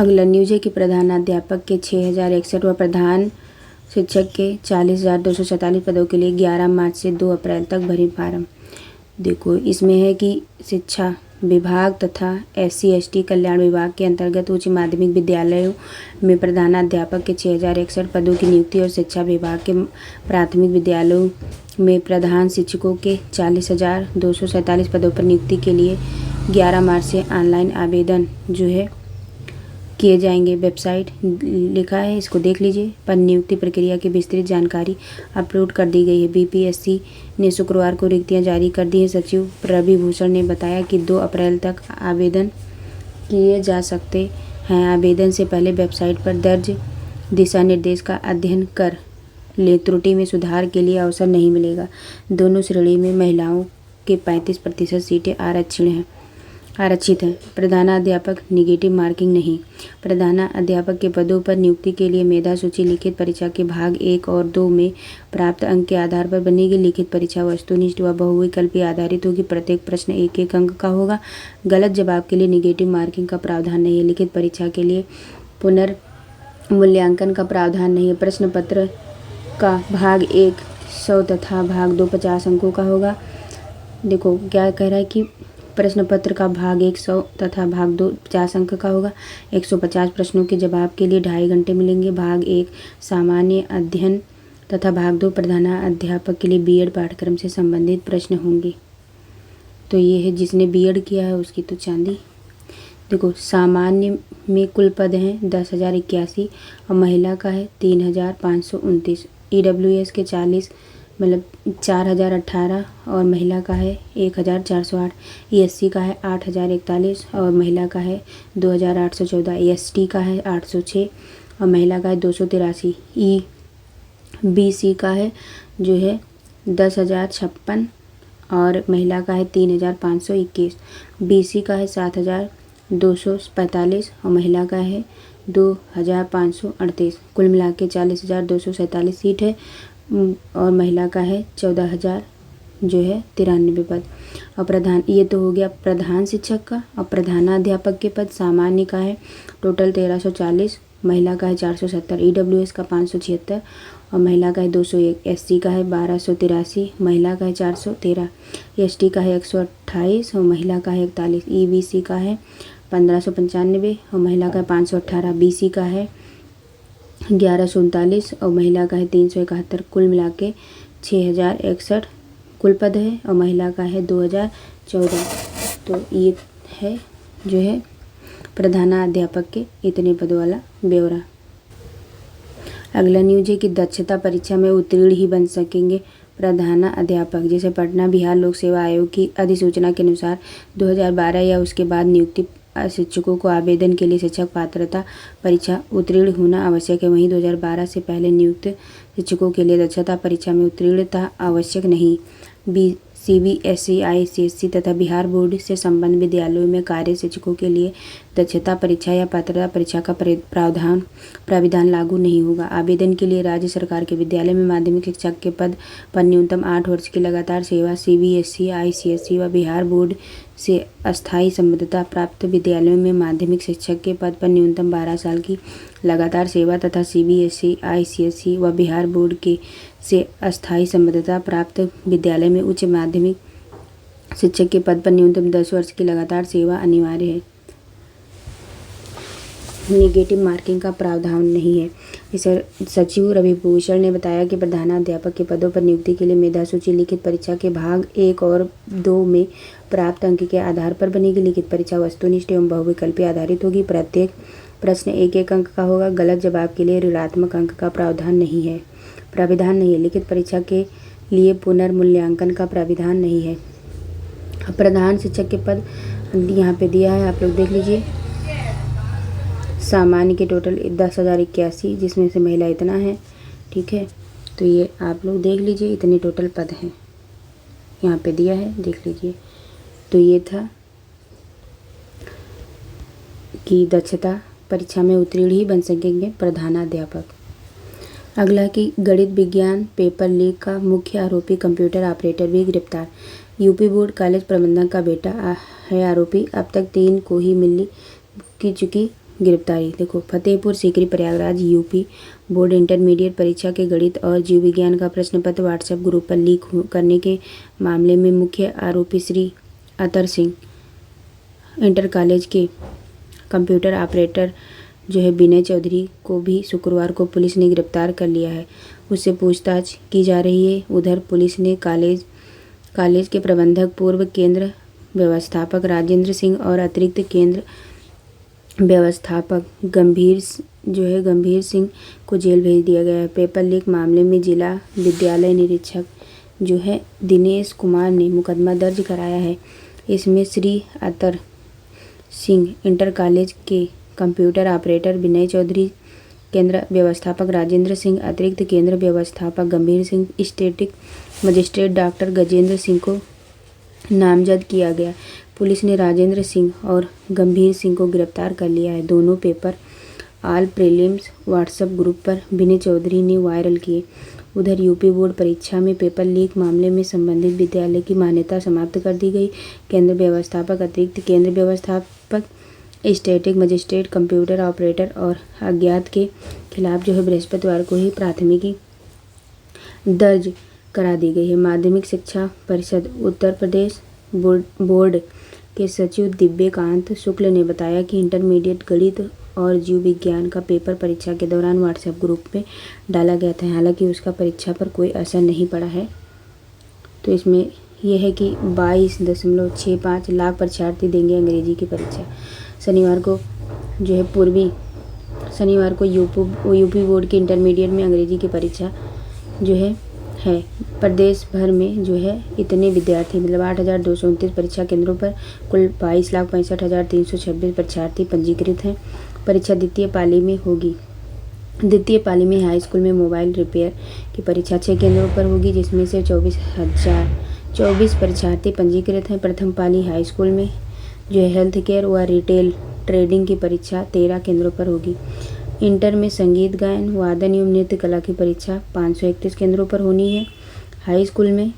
अगला न्यूज है कि प्रधानाध्यापक के 6061 व प्रधान शिक्षक के 40,247 पदों के लिए 11 मार्च से 2 अप्रैल तक भरें फार्म। देखो इसमें है कि शिक्षा विभाग तथा SC/ST कल्याण विभाग के अंतर्गत उच्च माध्यमिक विद्यालयों में प्रधानाध्यापक के 6061 पदों की नियुक्ति और शिक्षा विभाग के प्राथमिक विद्यालयों में प्रधान शिक्षकों के 40,247 पदों पर नियुक्ति के लिए 11 मार्च से ऑनलाइन आवेदन जो है किए जाएंगे। वेबसाइट लिखा है, इसको देख लीजिए। पर नियुक्ति प्रक्रिया की विस्तृत जानकारी अपलोड कर दी गई है। BPSC ने शुक्रवार को रिक्तियां जारी कर दी हैं। सचिव रवि भूषण ने बताया कि 2 अप्रैल तक आवेदन किए जा सकते हैं। आवेदन से पहले वेबसाइट पर दर्ज दिशा निर्देश का अध्ययन कर ले। त्रुटि में सुधार के लिए अवसर नहीं मिलेगा। दोनों श्रेणी में महिलाओं के 35% सीटें आरक्षित हैं। प्रधानाध्यापक निगेटिव मार्किंग नहीं। प्रधानाध्यापक के पदों पर नियुक्ति के लिए मेधा सूची लिखित परीक्षा के भाग 1 और 2 में प्राप्त अंक के आधार पर बनेगी। लिखित परीक्षा वस्तुनिष्ठ व बहुविकल्पीय आधारित होगी। प्रत्येक प्रश्न 1-1 अंक का होगा। गलत जवाब के लिए निगेटिव मार्किंग का प्रावधान नहीं है। लिखित परीक्षा के लिए पुनर्मूल्यांकन का प्रावधान नहीं है। प्रश्न पत्र का भाग 1 100 तथा भाग 2 50 अंकों का होगा। देखो क्या कह रहा है कि प्रश्न पत्र का भाग 1 100 तथा भाग 2 50 अंक का होगा। 150 प्रश्नों के जवाब के लिए 2.5 घंटे मिलेंगे। भाग 1 सामान्य अध्ययन तथा भाग 2 प्रधानाध्यापक के लिए B.Ed पाठ्यक्रम से संबंधित प्रश्न होंगे। तो ये है जिसने B.Ed किया है उसकी तो चांदी। देखो सामान्य में कुल पद हैं 10,081 और महिला का है 3,529। EWS के 40 मतलब 4,018 और महिला का है 1,408। ESC का है 8,041 और महिला का है 2,814। ST का है 806 और महिला का है 283। EBC का है जो है 10,056 और महिला का है 3,521। BC का है 7,245 और महिला का है 2,538। कुल मिला के 40,247 सीट है और महिला का है 14,000 जो है 93 पद। और प्रधान ये तो हो गया प्रधान शिक्षक का। और प्रधानाध्यापक के पद सामान्य का है टोटल 1,340, महिला का है 470। EWS का 576 और महिला का है 201। SC का है 1,283, महिला का है 413। ST का है 128 और महिला का है 41। EBC का है 1,595 और महिला का है 518। BC का है 1,139 और महिला का है 371। कुल मिला के 6,061 कुल पद है और महिला का है 2,014। तो ये है जो है प्रधानाध्यापक के इतने पदों वाला ब्यौरा। अगला न्यूज है कि दक्षता परीक्षा में उत्तीर्ण ही बन सकेंगे प्रधानाध्यापक। जैसे पटना बिहार लोक सेवा आयोग की अधिसूचना के अनुसार 2012 या उसके बाद नियुक्ति शिक्षकों को आवेदन के लिए शिक्षक पात्रता परीक्षा उत्तीर्ण होना आवश्यक है। वहीं 2012 से पहले नियुक्त शिक्षकों के लिए दक्षता परीक्षा में उत्तीर्णता आवश्यक नहीं। CBSE ICSE तथा बिहार बोर्ड से संबद्ध विद्यालयों में कार्य शिक्षकों के लिए दक्षता परीक्षा या पात्रता परीक्षा का प्राविधान लागू नहीं होगा। आवेदन के लिए राज्य सरकार के विद्यालय में माध्यमिक शिक्षक के पद पर न्यूनतम 8 वर्ष की लगातार सेवा, CBSE ICSE व बिहार बोर्ड से अस्थायी संबद्धता प्राप्त विद्यालयों में माध्यमिक शिक्षक के पद पर न्यूनतम 12 साल की लगातार सेवा तथा CBSE ICSE व बिहार बोर्ड के से अस्थायी संबद्धता प्राप्त विद्यालय में उच्च माध्यमिक शिक्षक के पद पर न्यूनतम 10 वर्ष की लगातार सेवा अनिवार्य है। नेगेटिव मार्किंग का प्रावधान नहीं है। इस सचिव रवि भूषण ने बताया कि प्रधानाध्यापक के पदों पर नियुक्ति के लिए मेधा सूची लिखित परीक्षा के भाग 1 और 2 में प्राप्त अंक के आधार पर बनेगी। लिखित परीक्षा वस्तुनिष्ठ एवं बहुविकल्पीय आधारित होगी। प्रत्येक प्रश्न 1-1 अंक का होगा। गलत जवाब के लिए ऋणात्मक अंक का प्राविधान नहीं है। लिखित परीक्षा के लिए पुनर्मूल्यांकन का प्राविधान नहीं है। प्रधान शिक्षक के पद यहाँ पे दिया है, आप लोग देख लीजिए। सामान्य के टोटल 10,081 जिसमें से महिला इतना है, ठीक है। तो ये आप लोग देख लीजिए, इतने टोटल पद हैं यहाँ पे दिया है, देख लीजिए। तो ये था कि दक्षता परीक्षा में उत्तीर्ण ही बन सकेंगे प्रधानाध्यापक। अगला कि गणित विज्ञान पेपर लीक का मुख्य आरोपी कंप्यूटर ऑपरेटर भी गिरफ्तार। यूपी बोर्ड कॉलेज प्रबंधक का बेटा है आरोपी। अब तक 3 को ही मिली की चुकी गिरफ्तारी। देखो, Fatehpur Sikri Prayagraj UP board intermediate परीक्षा के गणित और जीव विज्ञान का प्रश्न पत्र व्हाट्सएप ग्रुप पर लीक करने के मामले में मुख्य आरोपी श्री अतर सिंह इंटर कॉलेज के कंप्यूटर ऑपरेटर जो है विनय चौधरी को भी शुक्रवार को पुलिस ने गिरफ्तार कर लिया है। उससे पूछताछ की जा रही है। उधर पुलिस ने कॉलेज के प्रबंधक, पूर्व केंद्र व्यवस्थापक राजेंद्र सिंह और अतिरिक्त केंद्र व्यवस्थापक गंभीर सिंह को जेल भेज दिया गया है। पेपर लीक मामले में जिला विद्यालय निरीक्षक जो है दिनेश कुमार ने मुकदमा दर्ज कराया है। इसमें श्री अतर सिंह इंटर कॉलेज के कंप्यूटर ऑपरेटर विनय चौधरी, केंद्र व्यवस्थापक राजेंद्र सिंह, अतिरिक्त केंद्र व्यवस्थापक गंभीर Singh, static magistrate doctor Gajendra Singh को नामजद किया गया। पुलिस ने राजेंद्र सिंह और गंभीर सिंह को गिरफ्तार कर लिया है। दोनों paper all prelims WhatsApp group पर विनय चौधरी ने वायरल किए। उधर यूपी बोर्ड परीक्षा में पेपर लीक मामले में संबंधित विद्यालय की मान्यता समाप्त कर दी गई। केंद्र व्यवस्थापक, अतिरिक्त केंद्र व्यवस्थापक, स्टैटिक मजिस्ट्रेट, कंप्यूटर ऑपरेटर और अज्ञात के खिलाफ जो है बृहस्पतिवार को ही प्राथमिकी दर्ज करा दी गई है। माध्यमिक शिक्षा परिषद उत्तर प्रदेश बोर्ड के सचिव दिव्यकांत शुक्ल ने बताया कि इंटरमीडिएट गणित और जीव विज्ञान का पेपर परीक्षा के दौरान व्हाट्सएप ग्रुप में डाला गया था। हालांकि उसका परीक्षा पर कोई असर नहीं पड़ा है। तो इसमें यह है कि 22.65 लाख परीक्षार्थी देंगे अंग्रेजी की परीक्षा। शनिवार को यूपी बोर्ड की इंटरमीडिएट में अंग्रेजी की परीक्षा जो है प्रदेश भर में जो है इतने विद्यार्थी मतलब 8,229 परीक्षा केंद्रों पर कुल 22,65,326 परीक्षार्थी पंजीकृत हैं। परीक्षा द्वितीय पाली में होगी। द्वितीय पाली में हाई स्कूल में मोबाइल रिपेयर की परीक्षा 6 केंद्रों पर होगी, जिसमें से 24,024 परीक्षार्थी पंजीकृत हैं। प्रथम पाली हाई स्कूल में जो है हेल्थ केयर व रिटेल ट्रेडिंग की परीक्षा 13 केंद्रों पर होगी। इंटर में संगीत, गायन, वादन एवं नृत्य कला की परीक्षा 531 केंद्रों पर होनी है। हाई स्कूल में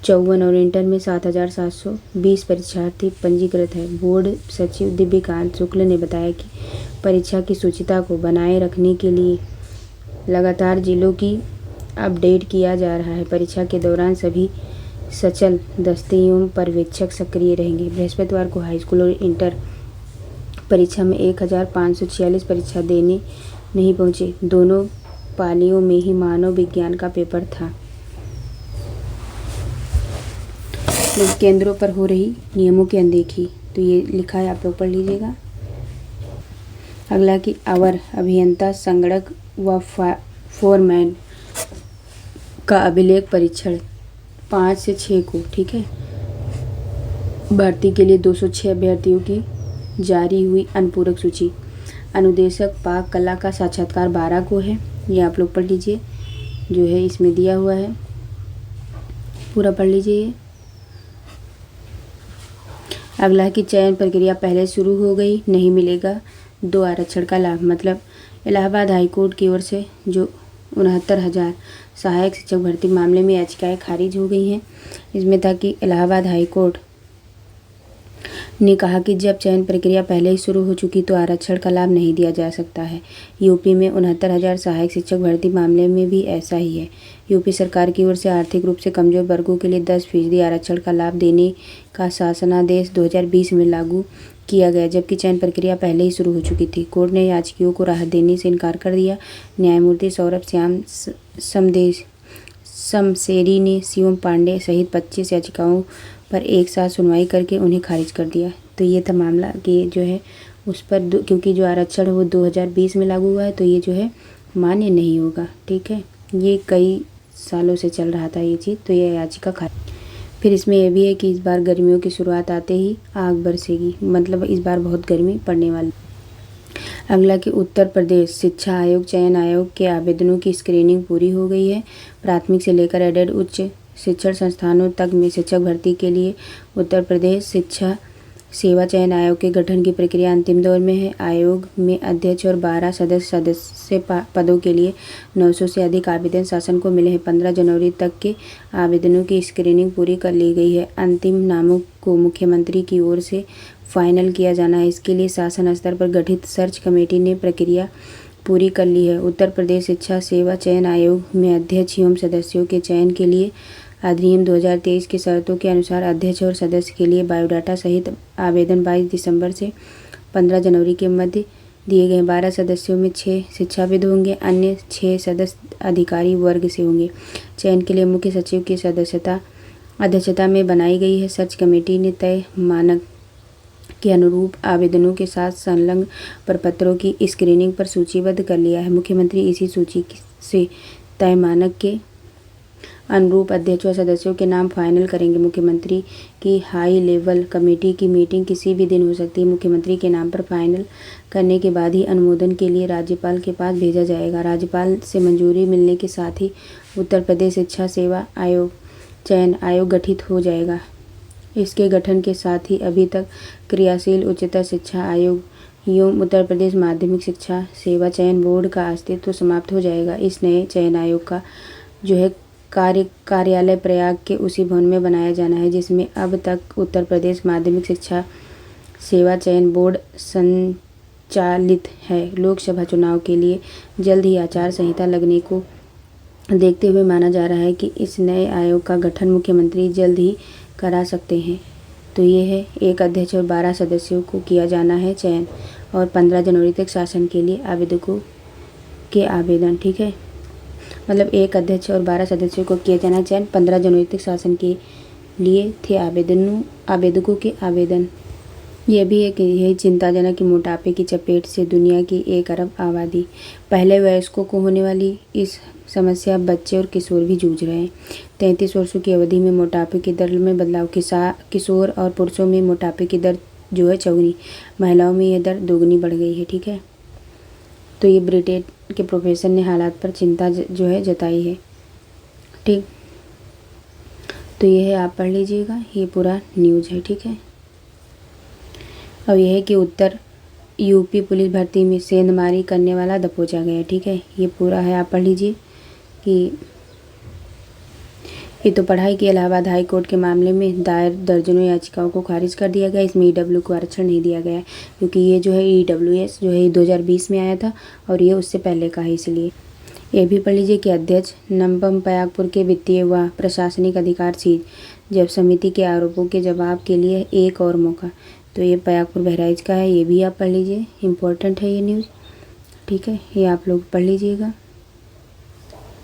54 और इंटर में 7,720 परीक्षार्थी पंजीकृत है। बोर्ड सचिव दिव्यकांत शुक्ल ने बताया कि परीक्षा की शुचिता को बनाए रखने के लिए लगातार जिलों की अपडेट किया जा रहा है। परीक्षा के दौरान सभी सचल दस्ते एवं पर्यवेक्षक सक्रिय रहेंगे। बृहस्पतिवार को हाई स्कूल और इंटर परीक्षा में 1,546 परीक्षा देने नहीं पहुंचे। दोनों पालियों में ही मानव विज्ञान का पेपर था। केंद्रों पर हो रही नियमों की अनदेखी, तो ये लिखा है, आप लोग पढ़ लीजिएगा। अगला कि अवर अभियंता संगणक व फोरमैन का अभिलेख परीक्षण 5 से 6 को, ठीक है। भर्ती के लिए 206 अभ्यर्थियों की जारी हुई अनुपूरक सूची। अनुदेशक पाक कला का साक्षात्कार 12 को है। ये आप लोग पढ़ लीजिए, जो है इसमें दिया हुआ है, पूरा पढ़ लीजिए। अगला की चयन प्रक्रिया पहले शुरू हो गई, नहीं मिलेगा 2 आरक्षण का लाभ। मतलब इलाहाबाद हाईकोर्ट की ओर से जो 69,000 सहायक शिक्षक भर्ती मामले में याचिकाएं खारिज हो गई हैं। इसमें था कि इलाहाबाद हाईकोर्ट ने कहा कि जब चयन प्रक्रिया पहले ही शुरू हो चुकी तो आरक्षण का लाभ नहीं दिया जा सकता है। यूपी में 69,000 सहायक शिक्षक भर्ती मामले में भी ऐसा ही है। यूपी सरकार की ओर से आर्थिक रूप से कमजोर वर्गों के लिए 10% आरक्षण का लाभ देने का शासनादेश 2020 में लागू किया गया, जबकि चयन प्रक्रिया पहले ही शुरू हो चुकी थी। कोर्ट ने याचिकाओं को राहत देने से इनकार कर दिया। न्यायमूर्ति सौरभ श्याम समसेरी ने शिवम पांडे सहित 25 याचिकाओं पर एक साथ सुनवाई करके उन्हें खारिज कर दिया। तो ये था मामला कि जो है उस पर क्योंकि जो आरक्षण वो 2020 में लागू हुआ है, तो ये जो है मान्य नहीं होगा, ठीक है। ये कई सालों से चल रहा था ये चीज़, तो ये याचिका खारिज। फिर इसमें यह भी है कि इस बार गर्मियों की शुरुआत आते ही आग बरसेगी, मतलब इस बार बहुत गर्मी पड़ने वाली। अगला कि उत्तर प्रदेश शिक्षा आयोग चयन आयोग के आवेदनों की स्क्रीनिंग पूरी हो गई है। प्राथमिक से लेकर एडेड उच्च शिक्षण संस्थानों तक में शिक्षक भर्ती के लिए उत्तर प्रदेश शिक्षा सेवा चयन आयोग के गठन की प्रक्रिया अंतिम दौर में है। आयोग में अध्यक्ष और 12 सदस्य पदों के लिए 900 से अधिक आवेदन शासन को मिले हैं। 15 जनवरी तक के आवेदनों की स्क्रीनिंग पूरी कर ली गई है। अंतिम नामों को मुख्यमंत्री की ओर से फाइनल किया जाना है। इसके लिए शासन स्तर पर गठित सर्च कमेटी ने प्रक्रिया पूरी कर ली है। उत्तर प्रदेश शिक्षा सेवा चयन आयोग में अध्यक्ष एवं सदस्यों के चयन के लिए अधिनियम 2023 की शर्तों के अनुसार अध्यक्ष और सदस्य के लिए बायोडाटा सहित आवेदन 22 दिसंबर से 15 जनवरी के मध्य दिए गए। 12 सदस्यों में 6 शिक्षाविद होंगे, अन्य 6 सदस्य अधिकारी वर्ग से होंगे। चयन के लिए मुख्य सचिव की अध्यक्षता में बनाई गई है। सर्च कमेटी ने तय मानक के अनुरूप आवेदनों के साथ संलग्न प्रपत्रों की स्क्रीनिंग पर सूचीबद्ध कर लिया है। मुख्यमंत्री इसी सूची से तय मानक के अनुरूप अध्यक्ष और सदस्यों के नाम फाइनल करेंगे। मुख्यमंत्री की हाई लेवल कमेटी की मीटिंग किसी भी दिन हो सकती है। मुख्यमंत्री के नाम पर फाइनल करने के बाद ही अनुमोदन के लिए राज्यपाल के पास भेजा जाएगा। राज्यपाल से मंजूरी मिलने के साथ ही उत्तर प्रदेश शिक्षा सेवा चयन आयोग गठित हो जाएगा। इसके गठन के साथ ही अभी तक क्रियाशील उच्चतर शिक्षा आयोग एवं उत्तर प्रदेश माध्यमिक शिक्षा सेवा चयन बोर्ड का अस्तित्व समाप्त हो जाएगा। इस नए चयन आयोग का जो है कार्यालय प्रयाग के उसी भवन में बनाया जाना है जिसमें अब तक उत्तर प्रदेश माध्यमिक शिक्षा सेवा चयन बोर्ड संचालित है। लोकसभा चुनाव के लिए जल्द ही आचार संहिता लगने को देखते हुए माना जा रहा है कि इस नए आयोग का गठन मुख्यमंत्री जल्द ही करा सकते हैं। तो ये है, एक अध्यक्ष और 12 सदस्यों को किया जाना है चयन और 15 जनवरी तक शासन के लिए आवेदकों के आवेदन, ठीक है। मतलब एक अध्यक्ष और 12 सदस्यों को किया जाना चयन, 15 जनवरी तक शासन के लिए थे आवेदकों के आवेदन। यह भी एक यही चिंताजनक कि मोटापे की चपेट से दुनिया की 1 अरब आबादी, पहले वयस्कों को होने वाली इस समस्या बच्चे और किशोर भी जूझ रहे हैं। 33 वर्षों की अवधि में मोटापे की दर में बदलाव, किशोर और पुरुषों में मोटापे की दर जो है चौगुनी, महिलाओं में यह दर दोगुनी बढ़ गई है, ठीक है। तो ये ब्रिटेन के प्रोफेसर ने हालात पर चिंता जो है जताई है, ठीक। तो ये है, आप पढ़ लीजिएगा, ये पूरा न्यूज़ है, ठीक है। अब यह है कि उत्तर यूपी पुलिस भर्ती में सेंधमारी करने वाला दबोचा गया, ठीक है। ये पूरा है, आप पढ़ लीजिए कि ये तो पढ़ाई की इलाहाबाद हाई कोर्ट के मामले में दायर दर्जनों याचिकाओं को खारिज कर दिया गया। इसमें ईडब्ल्यू को आरक्षण नहीं दिया गया है क्योंकि ये जो है ईडब्ल्यूएस जो है 2020 में आया था और ये उससे पहले का है। इसलिए ये भी पढ़ लीजिए कि अध्यक्ष नम्बम पयागपुर के वित्तीय व प्रशासनिक अधिकार सीज, जब समिति के आरोपों के जवाब के लिए एक और मौका। तो ये पयागपुर बहराइच का है, ये भी आप पढ़ लीजिए, इम्पोर्टेंट है ये न्यूज़, ठीक है। ये आप लोग पढ़ लीजिएगा।